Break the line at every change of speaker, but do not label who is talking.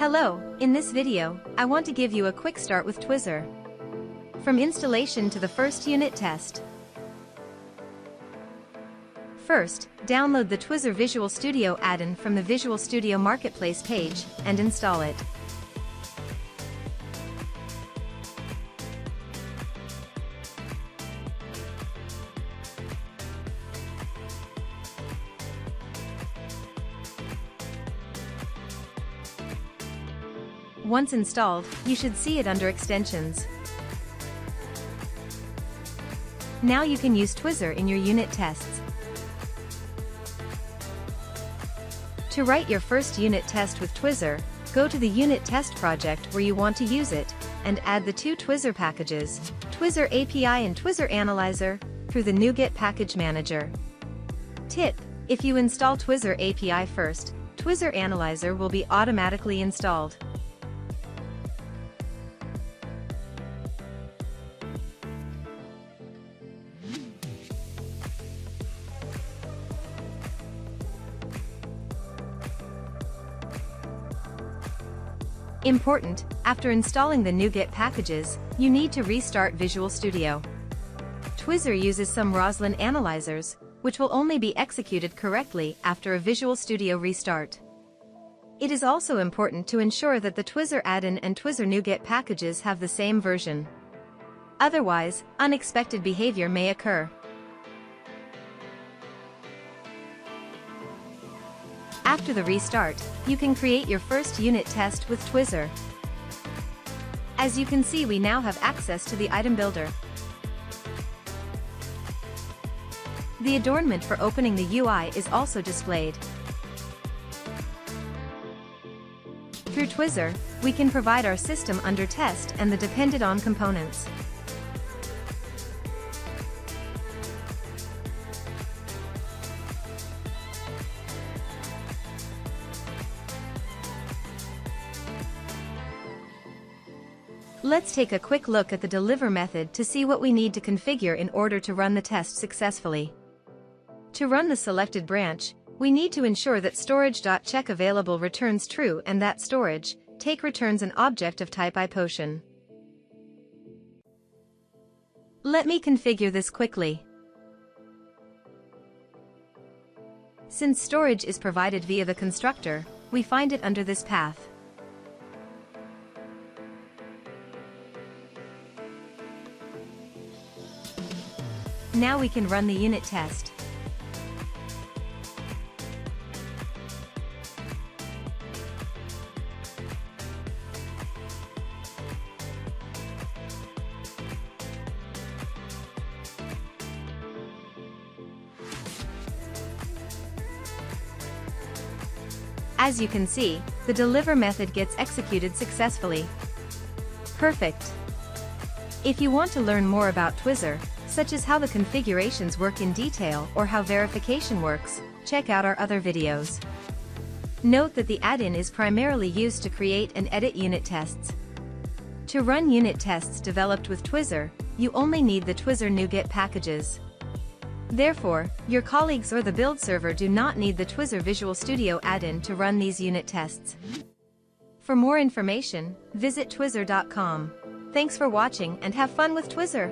Hello, in this video, I want to give you a quick start with Twizzar. From installation to the first unit test. First, download the Twizzar Visual Studio add-in from the Visual Studio Marketplace page, and install it. Once installed, you should see it under Extensions. Now you can use Twizzar in your unit tests. To write your first unit test with Twizzar, go to the unit test project where you want to use it, and add the two Twizzar packages, Twizzar API and Twizzar Analyzer, through the NuGet package manager. Tip: if you install Twizzar API first, Twizzar Analyzer will be automatically installed. Important: after installing the NuGet packages, you need to restart Visual Studio. Twizzar uses some Roslyn analyzers, which will only be executed correctly after a Visual Studio restart. It is also important to ensure that the Twizzar add-in and Twizzar NuGet packages have the same version. Otherwise, unexpected behavior may occur. After the restart, you can create your first unit test with Twizzar. As you can see, we now have access to the item builder. The adornment for opening the UI is also displayed. Through Twizzar, we can provide our system under test and the depended on components. Let's take a quick look at the deliver method to see what we need to configure in order to run the test successfully. To run the selected branch, we need to ensure that storage.checkAvailable returns true and that storage take returns an object of type iPotion. Let me configure this quickly. Since storage is provided via the constructor, we find it under this path. Now we can run the unit test. As you can see, the deliver method gets executed successfully. Perfect. If you want to learn more about Twizzar, such as how the configurations work in detail or how verification works, check out our other videos. Note that the add-in is primarily used to create and edit unit tests. To run unit tests developed with Twizzar, you only need the Twizzar NuGet packages. Therefore, your colleagues or the build server do not need the Twizzar Visual Studio add-in to run these unit tests. For more information, visit Twizzar.com. Thanks for watching and have fun with Twizzar!